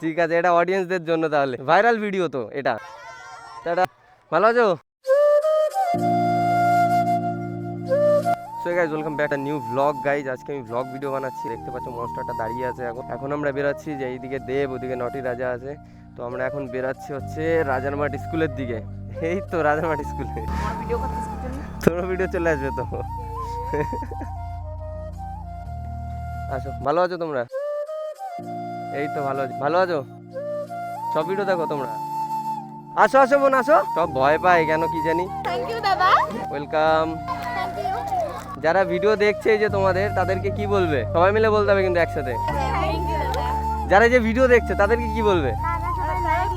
ঠিক আছে, এটা অডিয়েন্সদের জন্য, তাহলে ভাইরাল ভিডিও তো এটা। টাটা, ভালো আছো? So guys, welcome back to new vlog guys. আজকে আমি ভ্লগ ভিডিও বানাচ্ছি। দেখতে পাচ্ছ মনস্টারটা দাঁড়িয়ে আছে। এখন আমরা বেরাচ্ছি, যে এইদিকে দেব, ওদিকে নটি রাজা আছে। তো আমরা এখন বেরাচ্ছি হচ্ছে রাজারমাট স্কুলের দিকে। এই তো রাজারমাট স্কুলে তোর ভিডিও চলে আসবে তো। আসো, ভালো আছো তোমরা? এই তো ভালো আছো, ভালো আছো? সব ভিডিও দেখো তোমরা? আসো আসো বোন, আসো। সব ভয় পায় কেন কি জানি। থ্যাংক ইউ দাদা। ওয়েলকাম। Thank you. যারা ভিডিও দেখছে এই যে তোমাদের, তাদেরকে কি বলবে? সবাই মিলে বলতে হবে কিন্তু একসাথে। থ্যাংক ইউ দাদা। যারা যে ভিডিও দেখছে তাদেরকে কি বলবে?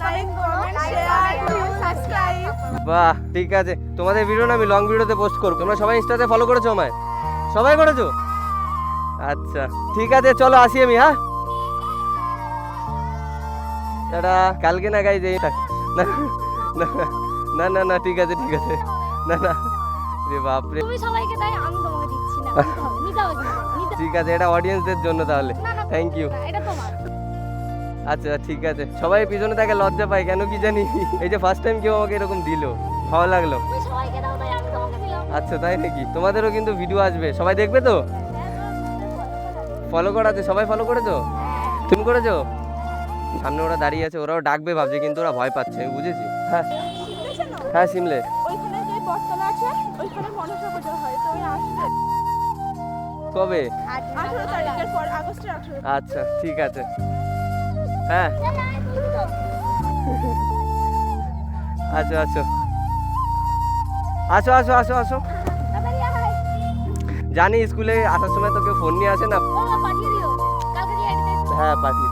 Like, comment, share, subscribe. বাহ, ঠিক আছে। তোমাদের ভিডিও না আমি লং ভিডিওতে পোস্ট করব। তোমরা সবাই ইনস্টাতে ফলো করেছো আমায়? সবাই করেছো? আচ্ছা ঠিক আছে, চলো আসি আমি। হ্যাঁ, টাটা। কালকে না গাইজ, এই না না না না না, ঠিক আছে ঠিক আছে। না না, রে বাপরে। তুমি সবাইকে তাই, আমি তোমাকে দিচ্ছি না। নিতে হবে, নিতে হবে। ঠিক আছে, এটা অডিয়েন্সদের জন্য তাহলে। না না, থ্যাংক ইউ। না, এটা তোমার। আচ্ছা ঠিক আছে। সবাই পিছনে তাকে লজ্জা পায় কেন কি জানি। এই যে ফার্স্ট টাইম কেউ আমাকে এরকম দিল, ভালো লাগলো। তুমি সবাইকে দাও তাই আমি তোমাকে দিলাম। আচ্ছা তাই নাকি? তোমাদেরও কিন্তু ভিডিও আসবে, সবাই দেখবে তো? ফলো করা আছে, সবাই ফলো করেছো? তুমি করেছো? সামনে ওরা দাঁড়িয়ে আছে, ওরাও ডাকবে ভাবছে, কিন্তু ওরা ভয় পাচ্ছে, আমি বুঝেছি। হ্যাঁ হ্যাঁ, সিমলে। ওইখানে যে বটতলা আছে, ওইখানে মনসা পূজা হয়, তুমি আসবে। কবে? 18 তারিখের পর, আগস্টের 18। আচ্ছা ঠিক আছে। হ্যাঁ, আচ্ছা আচ্ছা, আসো আসো আসো আসো। জানি স্কুলে আসার সময় তো কেউ ফোন নিয়ে আসে না। পাঠিয়ে দিও, কালকে দিয়ে আইডি। হ্যাঁ পাঠিয়ে